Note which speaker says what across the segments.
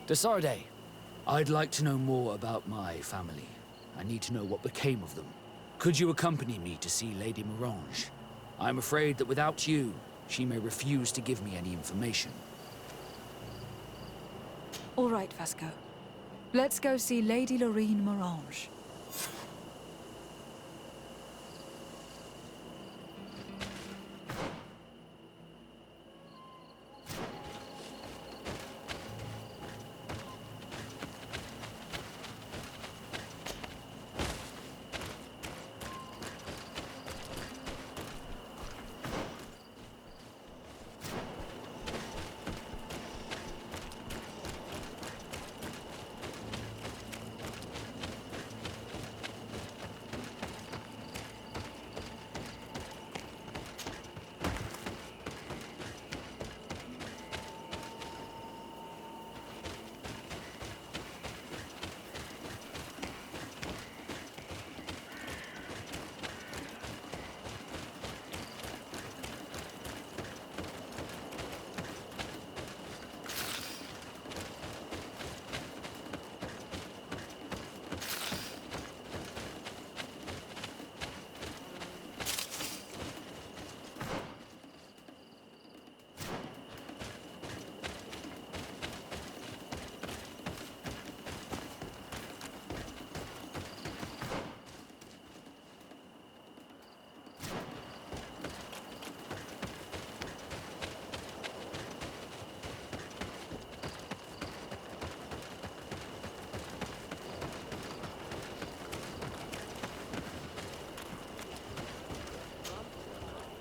Speaker 1: Desarde, I'd like to know more about my family. I need to know what became of them. Could you accompany me to see Lady Morange? I'm afraid that without you, she may refuse to give me any information.
Speaker 2: All right, Vasco. Let's go see Lady Lorraine Morange.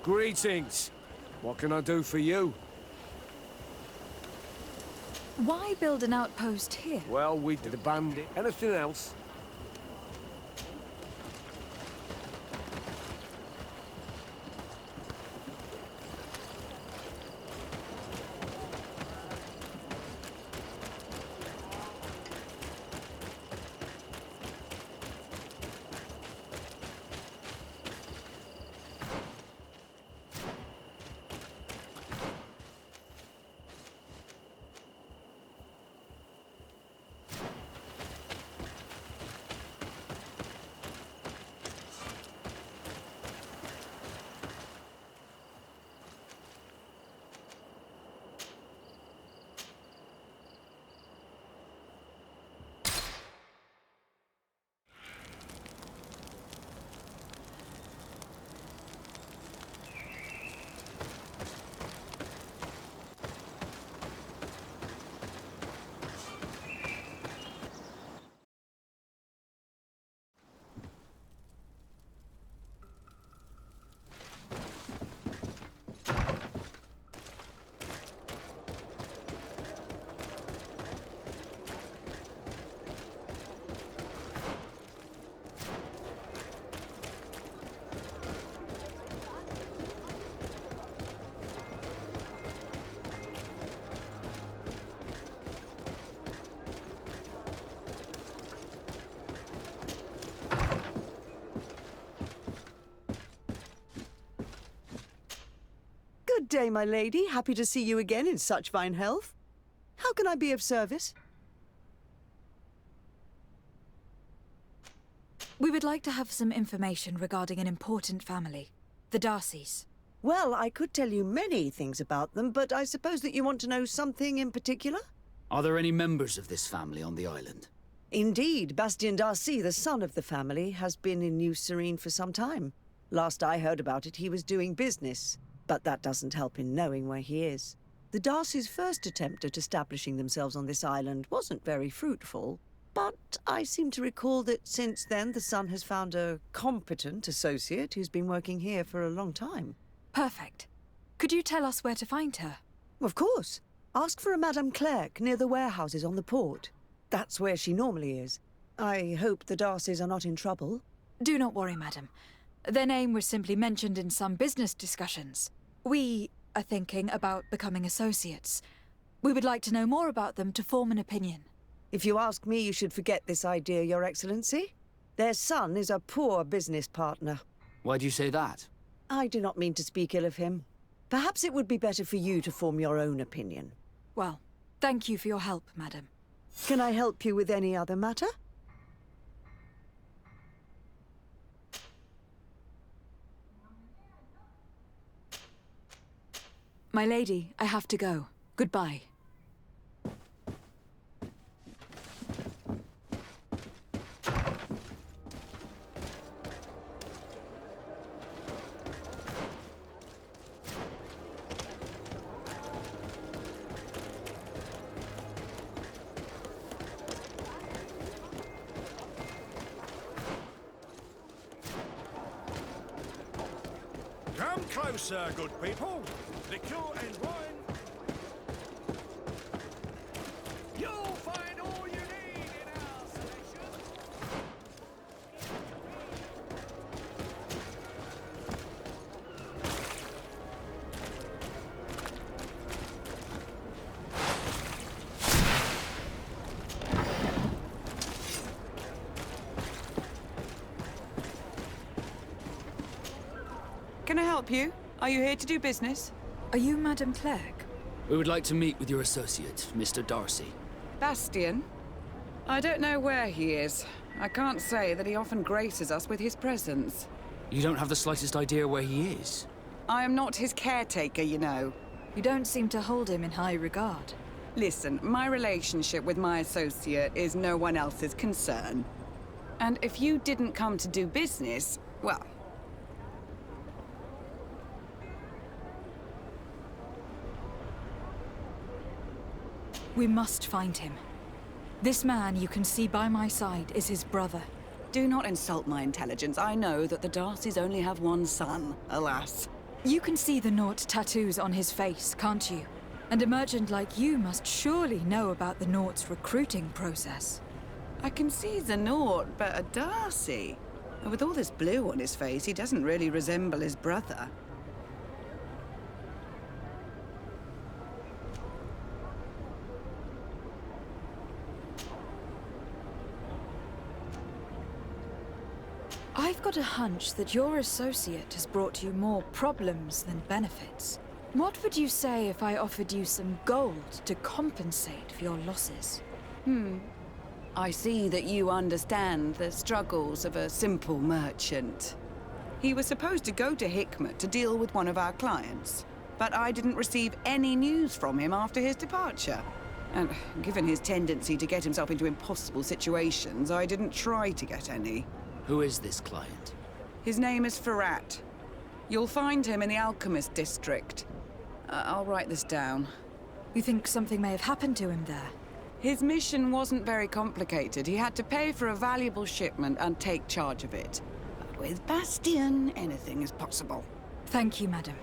Speaker 3: Greetings. What can I do for you?
Speaker 2: Why build an outpost here?
Speaker 3: Well, we did a bandit. Anything else?
Speaker 4: Good day, my lady. Happy to see you again in such fine health. How can I be of service?
Speaker 2: We would like to have some information regarding an important family, the Darcys.
Speaker 4: Well, I could tell you many things about them, but I suppose that you want to know something in particular?
Speaker 1: Are there any members of this family on the island?
Speaker 4: Indeed, Bastien Darcy, the son of the family, has been in New Serene for some time. Last I heard about it, he was doing business. But that doesn't help in knowing where he is. The Darcys' first attempt at establishing themselves on this island wasn't very fruitful, but I seem to recall that since then the son has found a competent associate who's been working here for a long time.
Speaker 2: Perfect. Could you tell us where to find her?
Speaker 4: Of course. Ask for a Madame Clerc near the warehouses on the port. That's where she normally is. I hope the Darcys are not in trouble.
Speaker 2: Do not worry, madam. Their name was simply mentioned in some business discussions. We are thinking about becoming associates. We would like to know more about them to form an opinion.
Speaker 4: If you ask me, you should forget this idea, Your Excellency. Their son is a poor business partner.
Speaker 1: Why do you say that?
Speaker 4: I do not mean to speak ill of him. Perhaps it would be better for you to form your own opinion.
Speaker 2: Well, thank you for your help, madam.
Speaker 4: Can I help you with any other matter?
Speaker 2: My lady, I have to go. Goodbye.
Speaker 5: Come closer, good people. Liquor and wine. You'll find all you need in our selection.
Speaker 6: Can I help you? Are you here to do business?
Speaker 2: Are you Madam Clegg?
Speaker 1: We would like to meet with your associate, Mr. Darcy.
Speaker 6: Bastian? I don't know where he is. I can't say that he often graces us with his presence.
Speaker 1: You don't have the slightest idea where he is?
Speaker 6: I am not his caretaker, you know.
Speaker 2: You don't seem to hold him in high regard.
Speaker 6: Listen, my relationship with my associate is no one else's concern. And if you didn't come to do business, well...
Speaker 2: We must find him. This man you can see by my side is his brother.
Speaker 6: Do not insult my intelligence. I know that the Darcys only have one son, alas.
Speaker 2: You can see the Naught tattoos on his face, can't you? And a merchant like you must surely know about the Naught's recruiting process.
Speaker 6: I can see the Naught, but a Darcy? With all this blue on his face, he doesn't really resemble his brother.
Speaker 2: I've got a hunch that your associate has brought you more problems than benefits. What would you say if I offered you some gold to compensate for your losses?
Speaker 6: I see that you understand the struggles of a simple merchant. He was supposed to go to Hikmet to deal with one of our clients, but I didn't receive any news from him after his departure. And given his tendency to get himself into impossible situations, I didn't try to get any.
Speaker 1: Who is this client?
Speaker 6: His name is Ferrat. You'll find him in the Alchemist District. I'll write this down.
Speaker 2: You think something may have happened to him there?
Speaker 6: His mission wasn't very complicated. He had to pay for a valuable shipment and take charge of it. But with Bastian, anything is possible.
Speaker 2: Thank you, madam.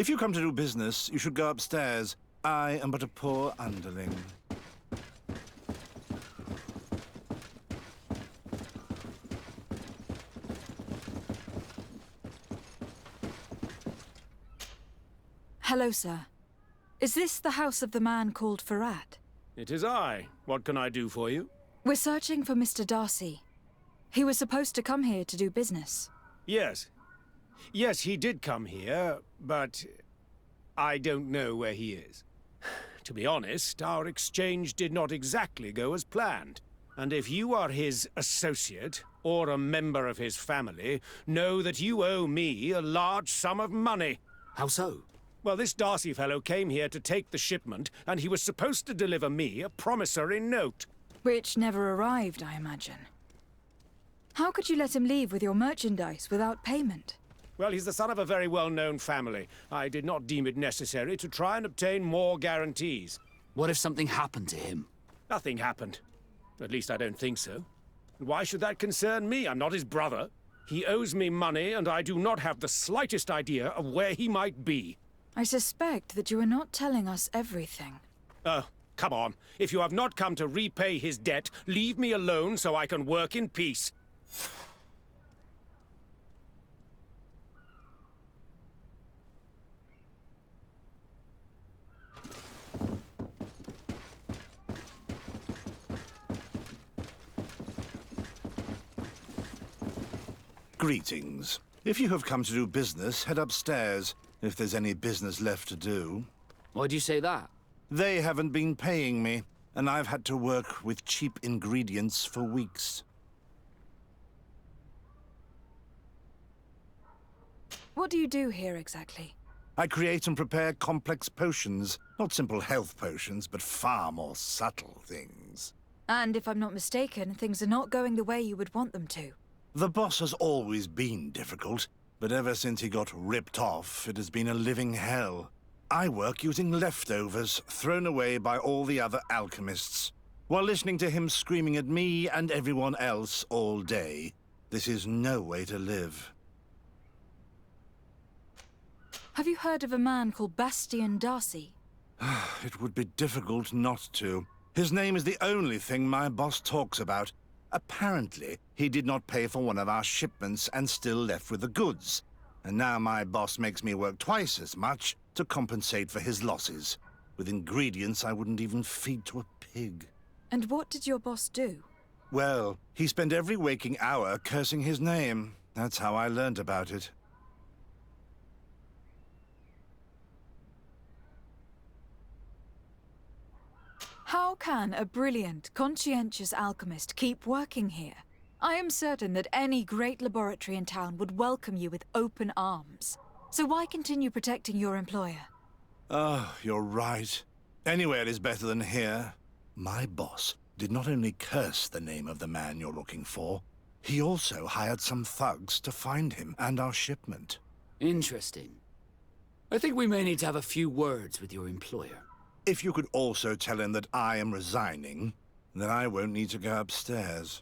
Speaker 7: If you come to do business, you should go upstairs. I am but a poor underling.
Speaker 2: Hello, sir. Is this the house of the man called Farad?
Speaker 3: It is I. What can I do for you?
Speaker 2: We're searching for Mr. Darcy. He was supposed to come here to do business.
Speaker 3: Yes. Yes, he did come here, but I don't know where he is. To be honest, our exchange did not exactly go as planned. And if you are his associate, or a member of his family, know that you owe me a large sum of money.
Speaker 1: How so?
Speaker 3: Well, this Darcy fellow came here to take the shipment, and he was supposed to deliver me a promissory note.
Speaker 2: Which never arrived, I imagine. How could you let him leave with your merchandise without payment?
Speaker 3: Well, he's the son of a very well-known family. I did not deem it necessary to try and obtain more guarantees.
Speaker 1: What if something happened to him?
Speaker 3: Nothing happened. At least I don't think so. Why should that concern me? I'm not his brother. He owes me money, and I do not have the slightest idea of where he might be.
Speaker 2: I suspect that you are not telling us everything.
Speaker 3: Oh, come on. If you have not come to repay his debt, leave me alone so I can work in peace.
Speaker 7: Greetings. If you have come to do business, head upstairs, if there's any business left to do.
Speaker 1: Why'd you say that?
Speaker 7: They haven't been paying me, and I've had to work with cheap ingredients for weeks.
Speaker 2: What do you do here exactly?
Speaker 7: I create and prepare complex potions. Not simple health potions, but far more subtle things.
Speaker 2: And if I'm not mistaken, things are not going the way you would want them to.
Speaker 7: The boss has always been difficult, but ever since he got ripped off, it has been a living hell. I work using leftovers thrown away by all the other alchemists, while listening to him screaming at me and everyone else all day. This is no way to live.
Speaker 2: Have you heard of a man called Bastian Darcy?
Speaker 7: It would be difficult not to. His name is the only thing my boss talks about. Apparently, he did not pay for one of our shipments and still left with the goods. And now my boss makes me work twice as much to compensate for his losses, with ingredients I wouldn't even feed to a pig.
Speaker 2: And what did your boss do?
Speaker 7: Well, he spent every waking hour cursing his name. That's how I learned about it.
Speaker 2: How can a brilliant, conscientious alchemist keep working here? I am certain that any great laboratory in town would welcome you with open arms. So why continue protecting your employer?
Speaker 7: Oh, you're right. Anywhere is better than here. My boss did not only curse the name of the man you're looking for, he also hired some thugs to find him and our shipment.
Speaker 1: Interesting. I think we may need to have a few words with your employer.
Speaker 7: If you could also tell him that I am resigning, then I won't need to go upstairs.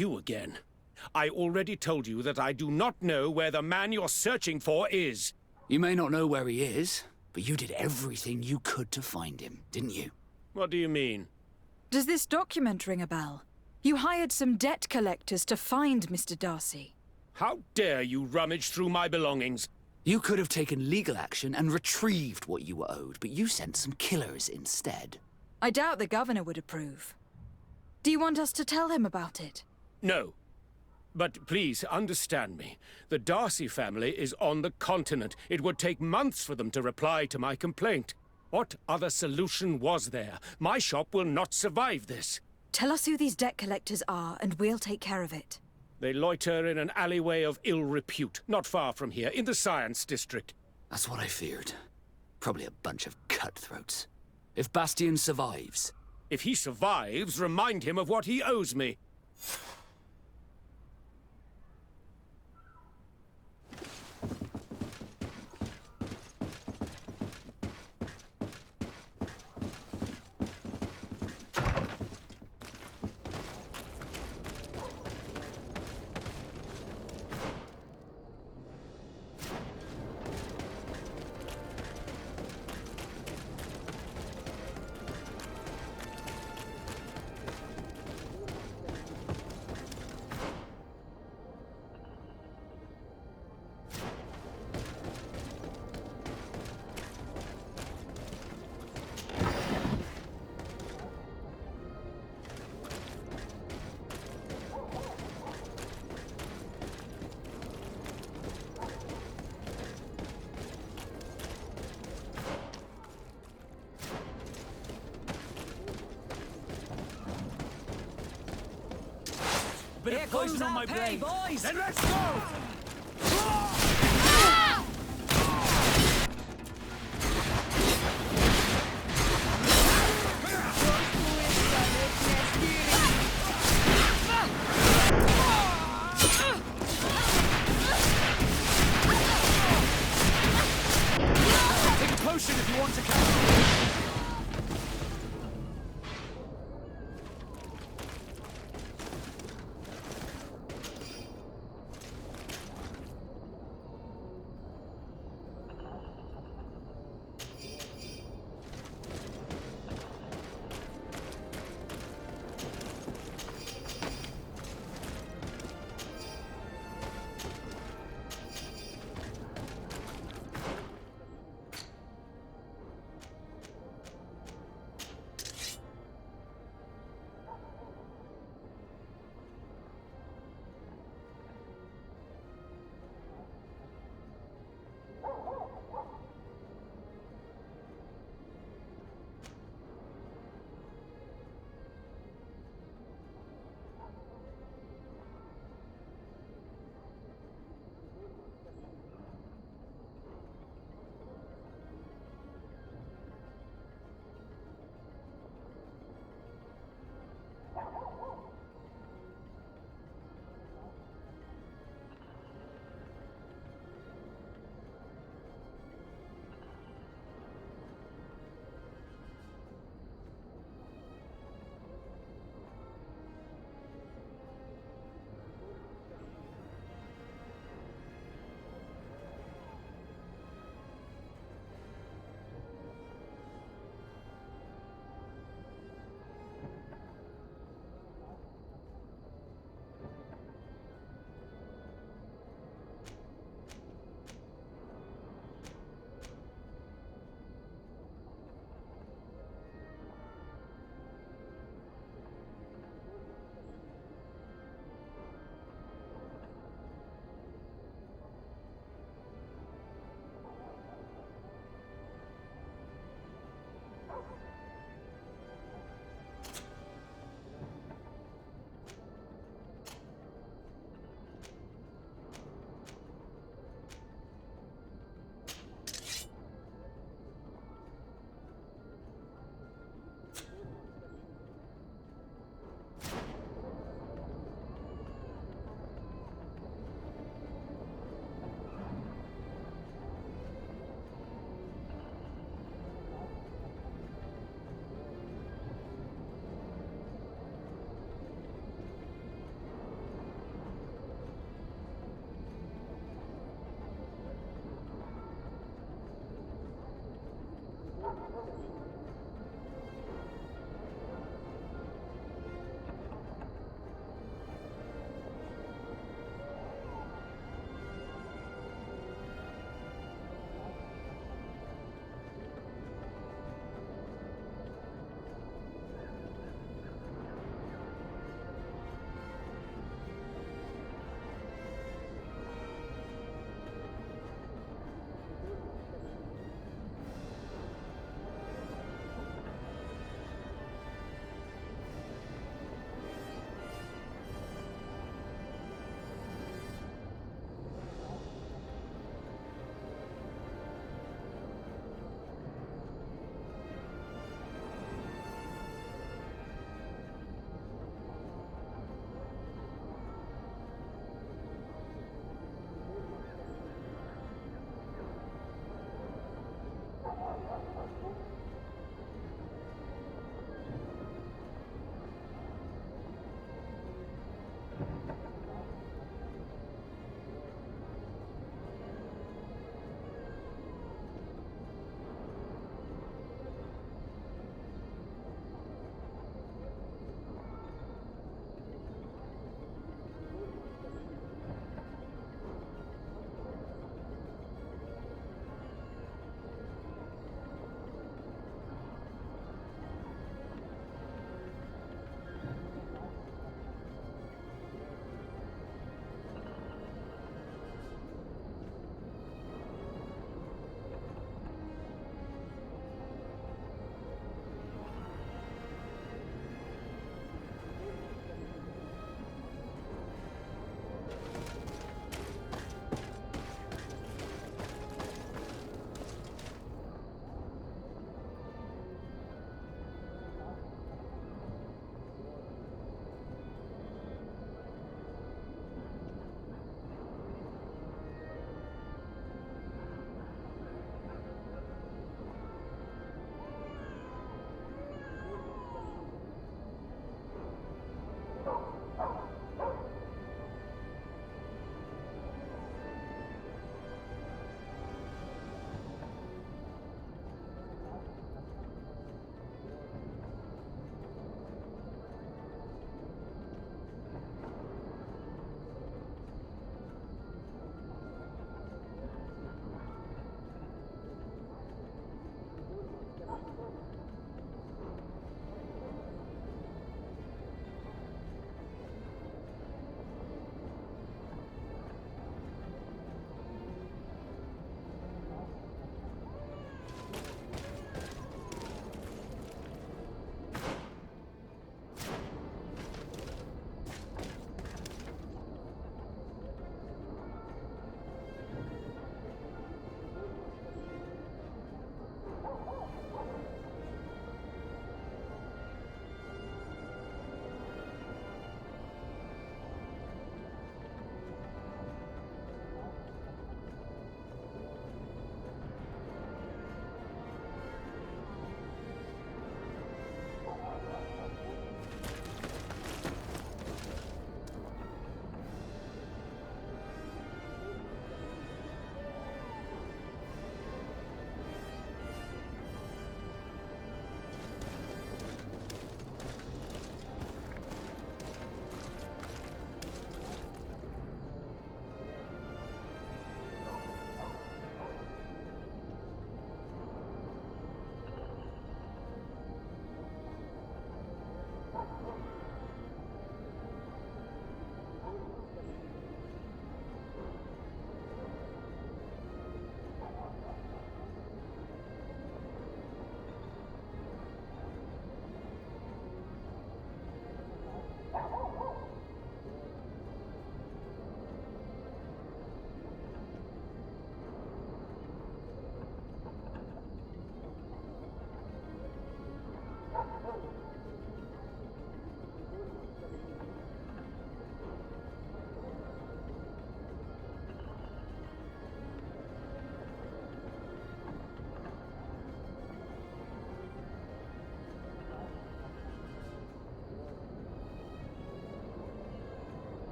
Speaker 3: You again. I already told you that I do not know where the man you're searching for is.
Speaker 1: You may not know where he is, but you did everything you could to find him, didn't you?
Speaker 3: What do you mean?
Speaker 2: Does this document ring a bell? You hired some debt collectors to find Mr. Darcy.
Speaker 3: How dare you rummage through my belongings?
Speaker 1: You could have taken legal action and retrieved what you were owed, but you sent some killers instead.
Speaker 2: I doubt the governor would approve. Do you want us to tell him about it?
Speaker 3: No. But please, understand me. The Darcy family is on the continent. It would take months for them to reply to my complaint. What other solution was there? My shop will not survive this.
Speaker 2: Tell us who these debt collectors are, and we'll take care of it.
Speaker 3: They loiter in an alleyway of ill repute, not far from here, in the Science District.
Speaker 1: That's what I feared. Probably a bunch of cutthroats. If Bastian survives...
Speaker 3: If he survives, remind him of what he owes me.
Speaker 5: Bit of poison on my brain. Boys. Then let's go!
Speaker 1: Take a potion if you want to catch.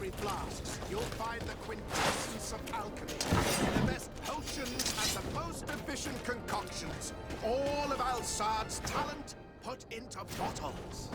Speaker 5: legendary flasks, you'll find the quintessence of alchemy. The best potions and the most efficient concoctions. All of Al-Sad's talent put into bottles.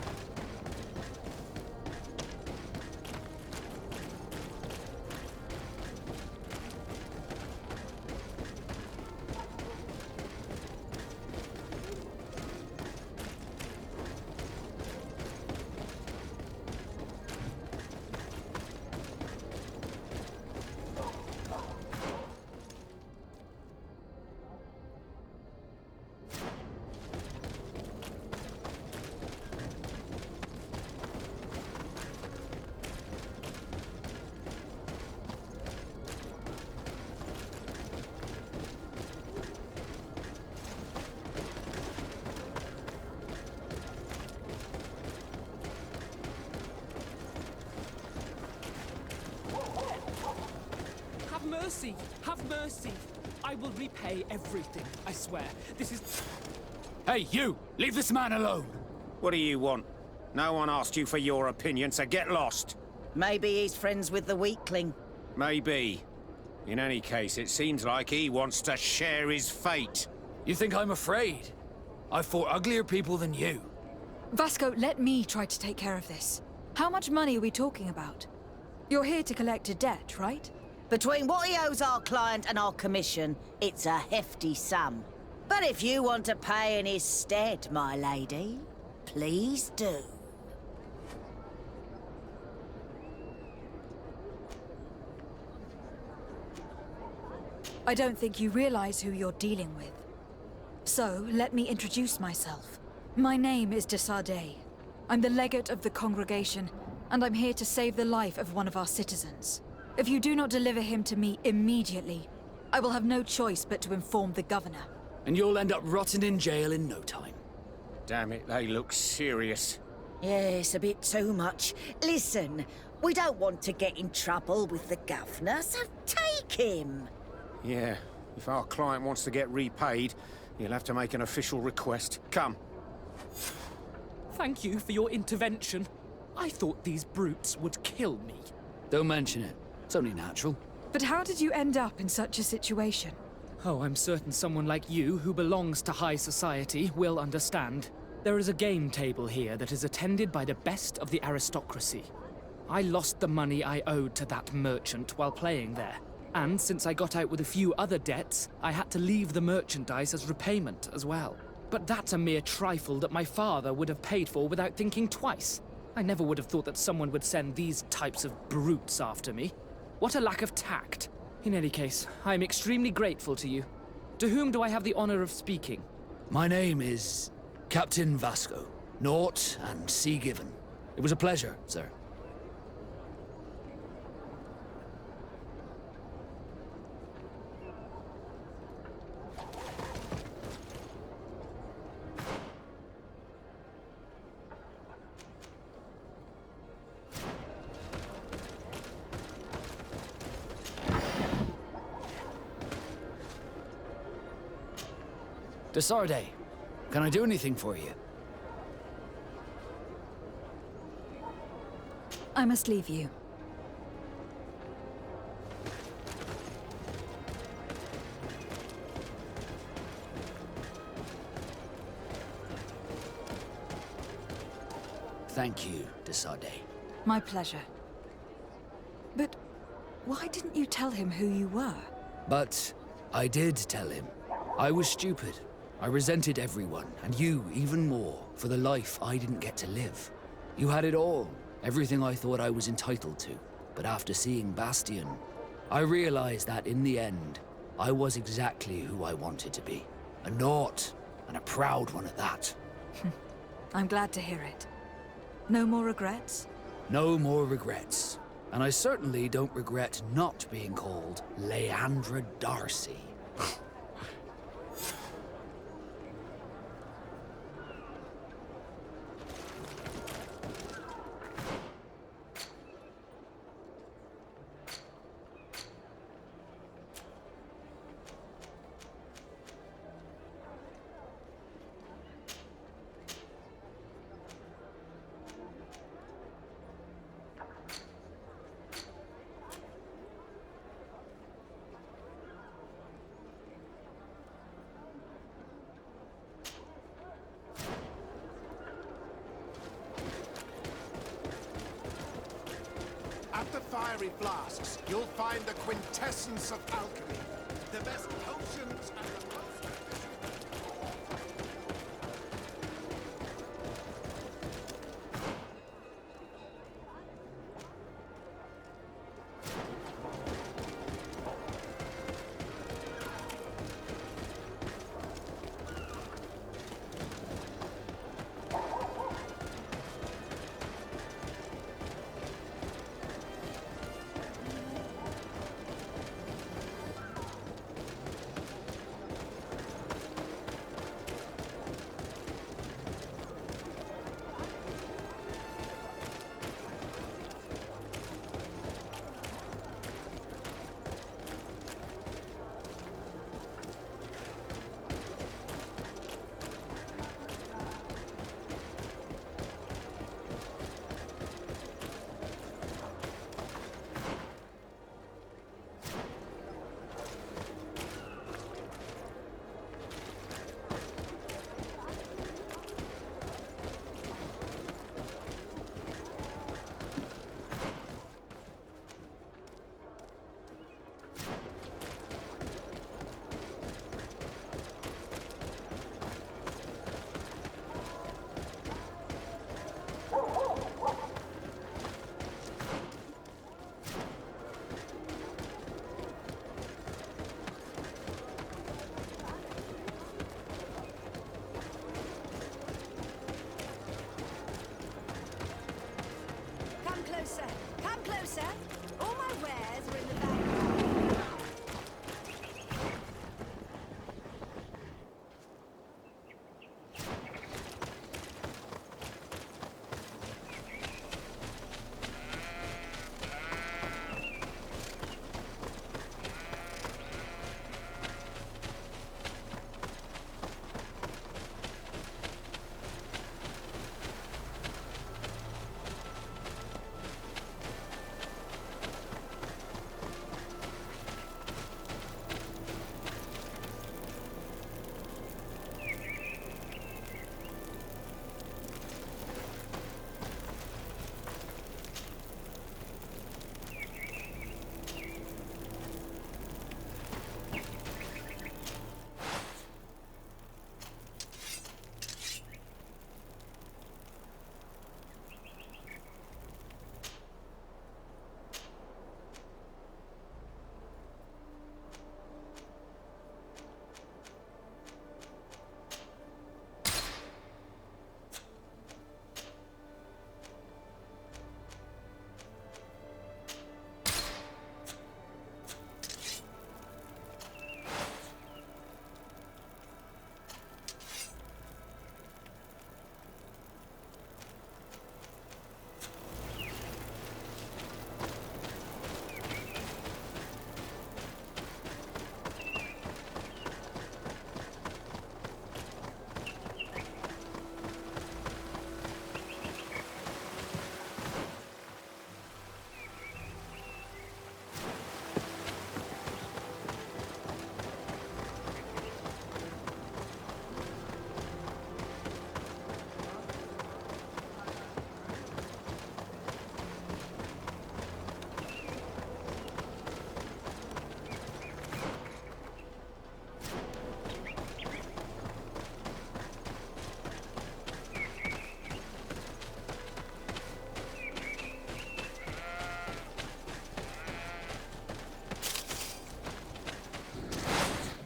Speaker 8: Have mercy! Have mercy! I will repay everything, I swear. This is...
Speaker 1: Hey, you! Leave this man alone!
Speaker 3: What do you want? No one asked you for your opinion, so get lost.
Speaker 4: Maybe he's friends with the weakling.
Speaker 3: Maybe. In any case, it seems like he wants to share his fate.
Speaker 1: You think I'm afraid? I've fought uglier people than you.
Speaker 2: Vasco, let me try to take care of this. How much money are we talking about? You're here to collect a debt, right?
Speaker 9: Between what he owes our client and our commission, it's a hefty sum. But if you want to pay in his stead, my lady, please do.
Speaker 2: I don't think you realize who you're dealing with. So, let me introduce myself. My name is de Sardet. I'm the legate of the congregation, and I'm here to save the life of one of our citizens. If you do not deliver him to me immediately, I will have no choice but to inform the governor.
Speaker 1: And you'll end up rotting in jail in no time.
Speaker 3: Damn it, they look serious.
Speaker 9: Yes, a bit too much. Listen, we don't want to get in trouble with the governor, so take him.
Speaker 3: Yeah, if our client wants to get repaid, he'll have to make an official request. Come.
Speaker 8: Thank you for your intervention. I thought these brutes would kill me.
Speaker 1: Don't mention it. It's only natural.
Speaker 2: But how did you end up in such a situation?
Speaker 8: Oh, I'm certain someone like you, who belongs to high society, will understand. There is a game table here that is attended by the best of the aristocracy. I lost the money I owed to that merchant while playing there. And since I got out with a few other debts, I had to leave the merchandise as repayment as well. But that's a mere trifle that my father would have paid for without thinking twice. I never would have thought that someone would send these types of brutes after me. What a lack of tact. In any case, I am extremely grateful to you. To whom do I have the honor of speaking?
Speaker 1: My name is Captain Vasco. Naught and sea given. It was a pleasure, sir. De Sardet, can I do anything for you?
Speaker 2: I must leave you.
Speaker 1: Thank you, de Sardet.
Speaker 2: My pleasure. But why didn't you tell him who you were?
Speaker 1: But I did tell him. I was stupid. I resented everyone, and you even more, for the life I didn't get to live. You had it all, everything I thought I was entitled to. But after seeing Bastion, I realized that in the end, I was exactly who I wanted to be. A naught, and a proud one at that.
Speaker 2: I'm glad to hear it. No more regrets?
Speaker 1: No more regrets. And I certainly don't regret not being called Leandra Darcy.
Speaker 5: fiery flasks, you'll find the quintessence of alchemy. The best potions and the most efficient...
Speaker 10: Come closer. Come closer. All my wares are in the back.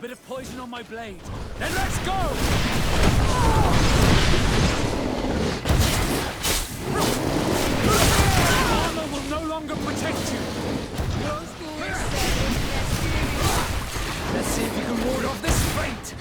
Speaker 1: Bit of poison on my blade. Then let's go! Armor will no longer protect you. Let's see if you can ward off this fate.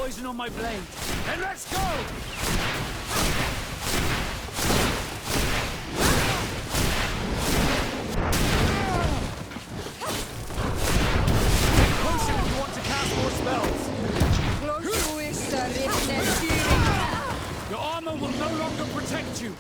Speaker 1: poison on my blade. Then let's go! Potion if you want to cast more spells. Your armor will no longer protect you.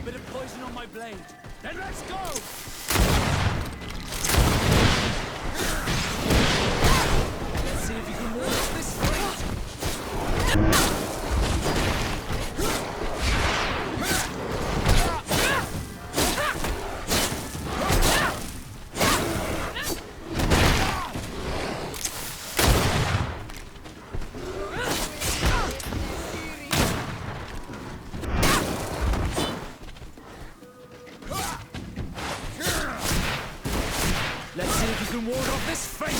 Speaker 1: Bit of poison on my blade. Then let's go! Let's see if you can ward off this fate. Let's see if you can ward off this fate!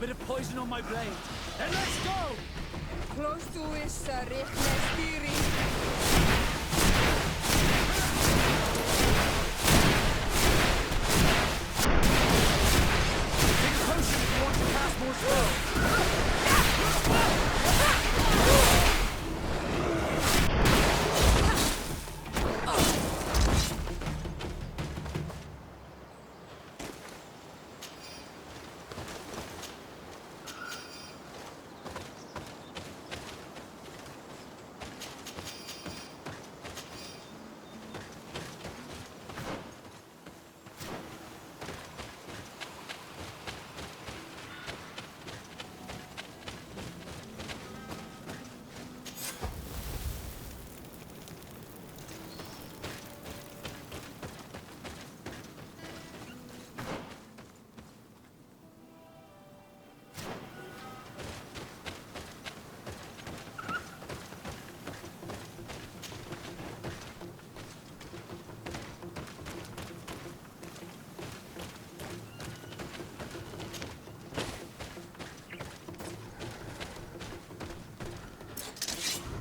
Speaker 1: Bit of poison on my blade. Then let's go!
Speaker 10: Close to is Richtmestiri.
Speaker 1: Take a potion if you want to cast more spells.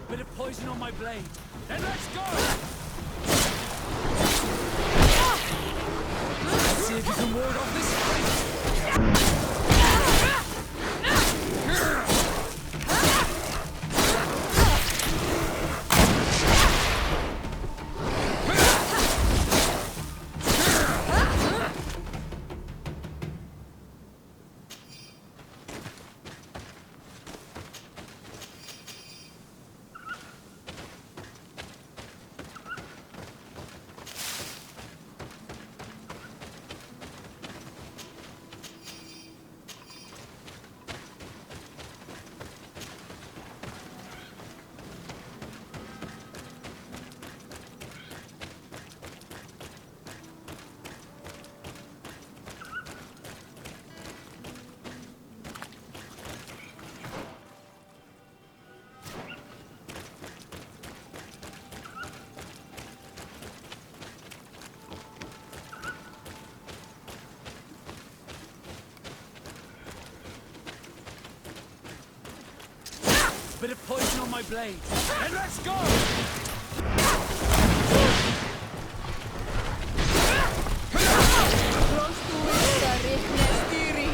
Speaker 1: Bit of poison on my blade. Then let's go! Let's see if you can ward off this fight. Bit of poison on my blade. Then let's go!
Speaker 10: Close to is Richtmestiri.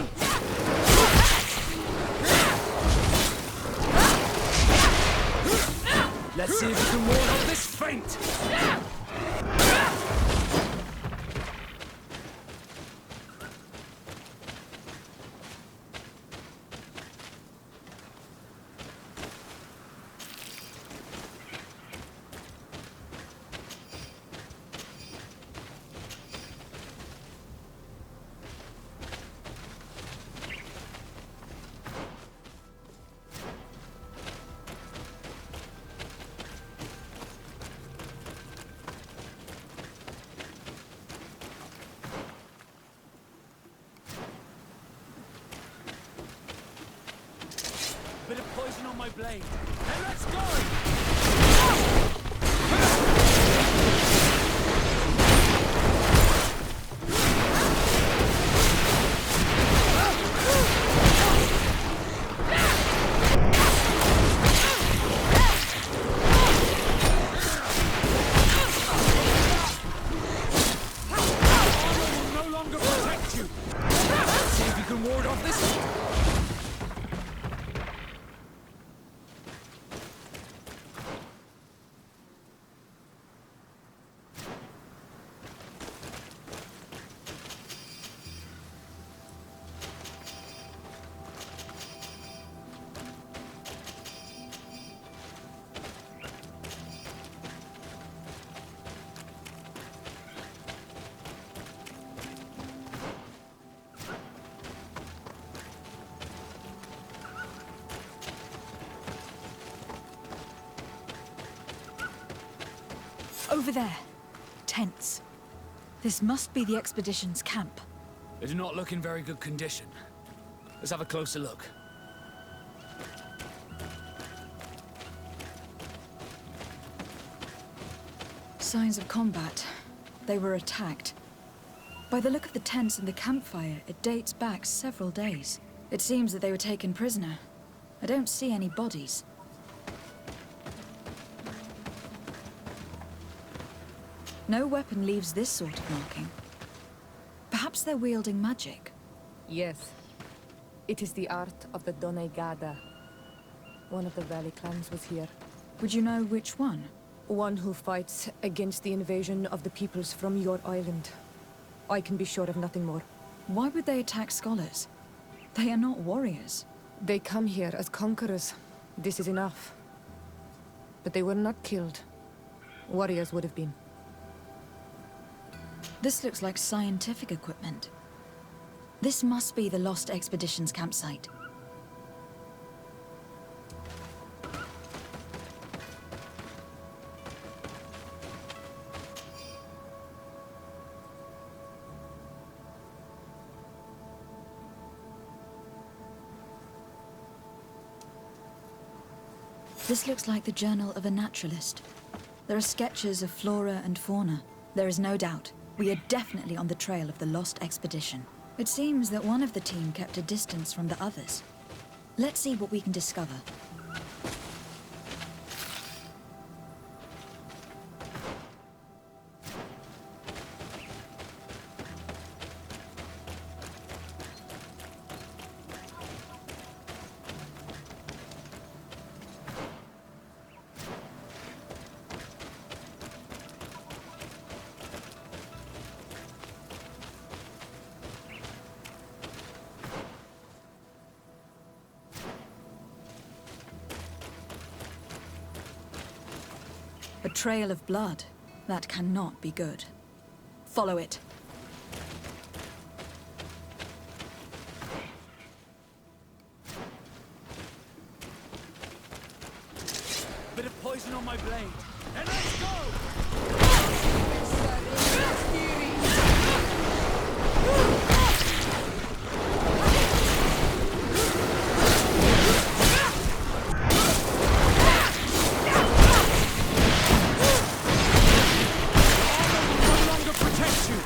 Speaker 1: Let's see if you can ward off this feint. Bit of poison on my blade. Then let's go! Armor will no longer protect you. Let's see if you can ward off this.
Speaker 2: Over there. Tents. This must be the expedition's camp.
Speaker 1: They do not look in very good condition. Let's have a closer look.
Speaker 2: Signs of combat. They were attacked. By the look of the tents and the campfire, it dates back several days. It seems that they were taken prisoner. I don't see any bodies. No weapon leaves this sort of marking. Perhaps they're wielding magic.
Speaker 11: Yes. It is the art of the Donegada. One of the Valley clans was here.
Speaker 2: Would you know which one?
Speaker 11: One who fights against the invasion of the peoples from your island. I can be sure of nothing more.
Speaker 2: Why would they attack scholars? They are not warriors.
Speaker 11: They come here as conquerors. This is enough. But they were not killed. Warriors would have been.
Speaker 2: This looks like scientific equipment. This must be the Lost Expedition's campsite. This looks like the journal of a naturalist. There are sketches of flora and fauna. There is no doubt. We are definitely on the trail of the Lost Expedition. It seems that one of the team kept a distance from the others. Let's see what we can discover. A trail of blood. That cannot be good. Follow it.
Speaker 1: Bit of poison on my blade. And let's go! No longer protect you!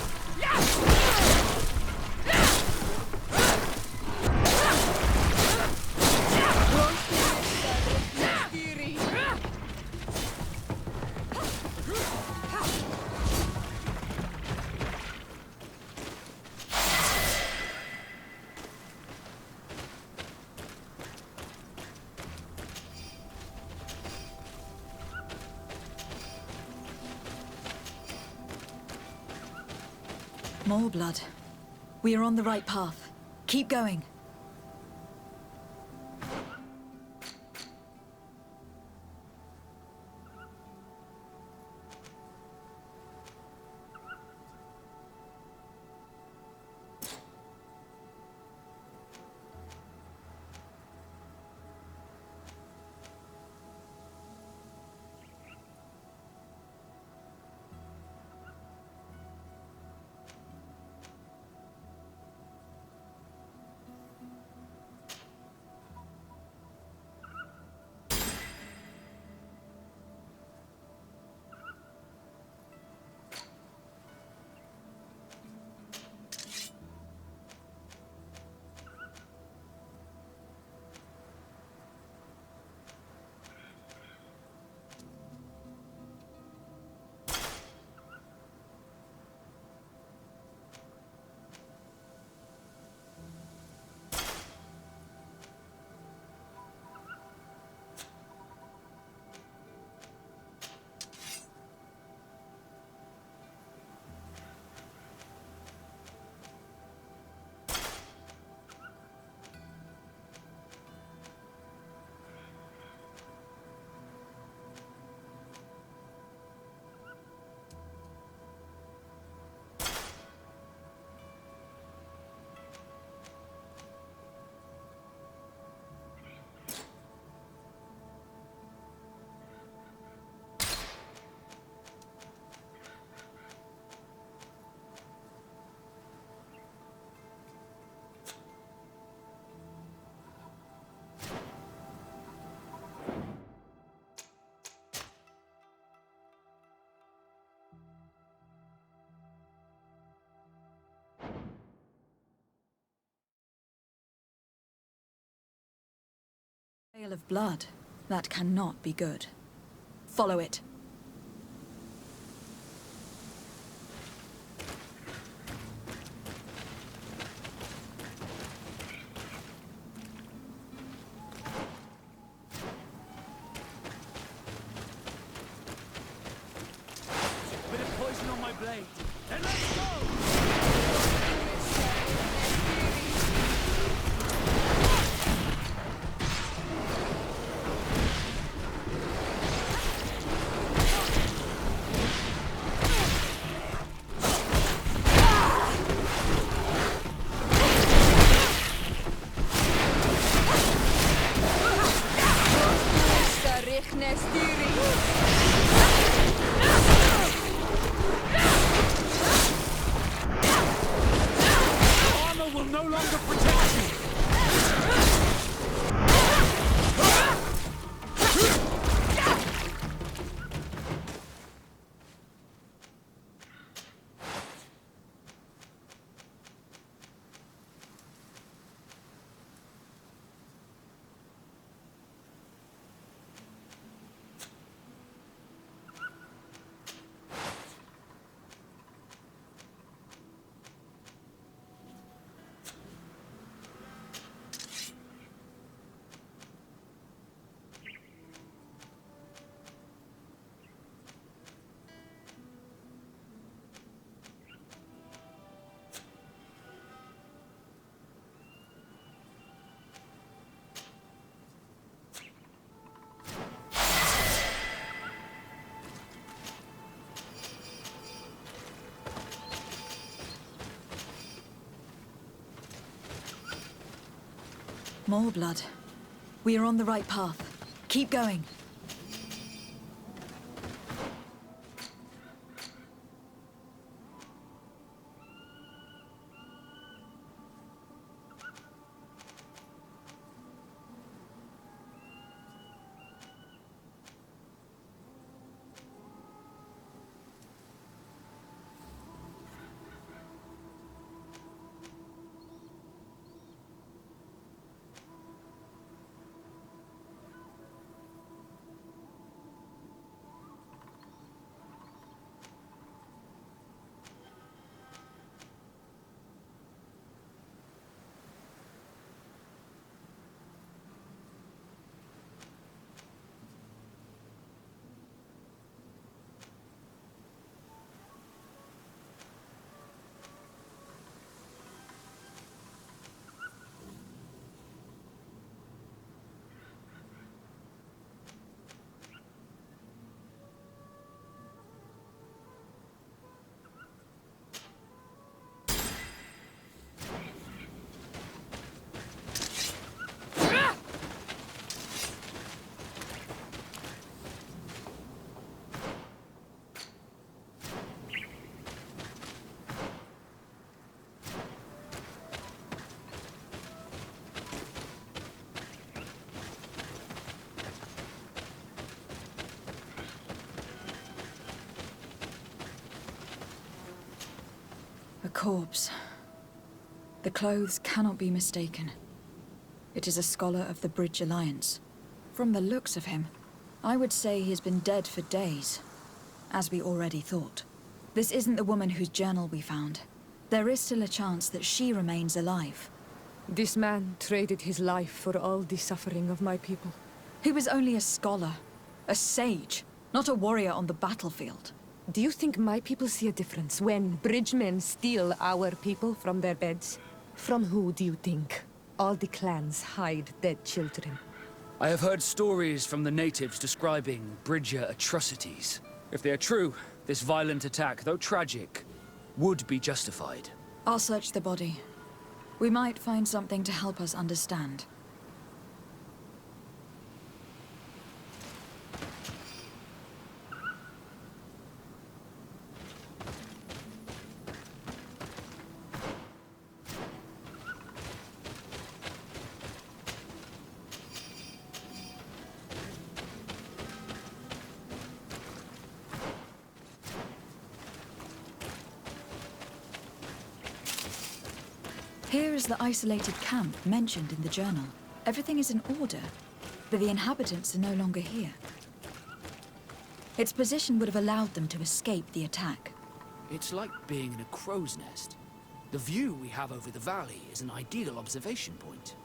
Speaker 2: More blood. We are on the right path. Keep going. trail of blood. That cannot be good. Follow it.
Speaker 1: Bit of poison on my blade. Then let's go! Armor will no longer protect you!
Speaker 2: More blood. We are on the right path. Keep going. A corpse. The clothes cannot be mistaken. It is a scholar of the Bridge Alliance. From the looks of him, I would say he has been dead for days, as we already thought. This isn't the woman whose journal we found. There is still a chance that she remains alive.
Speaker 11: This man traded his life for all the suffering of my people.
Speaker 2: He was only a scholar, a sage, not a warrior on the battlefield.
Speaker 11: Do you think my people see a difference when bridgemen steal our people from their beds? From who do you think all the clans hide dead children?
Speaker 1: I have heard stories from the natives describing Bridger atrocities. If they are true, this violent attack, though tragic, would be justified.
Speaker 2: I'll search the body. We might find something to help us understand. Here is the isolated camp mentioned in the journal. Everything is in order. but the inhabitants are no longer here. Its position would have allowed them to escape the attack.
Speaker 1: It's like being in a crow's nest. The view we have over the valley is an ideal observation point.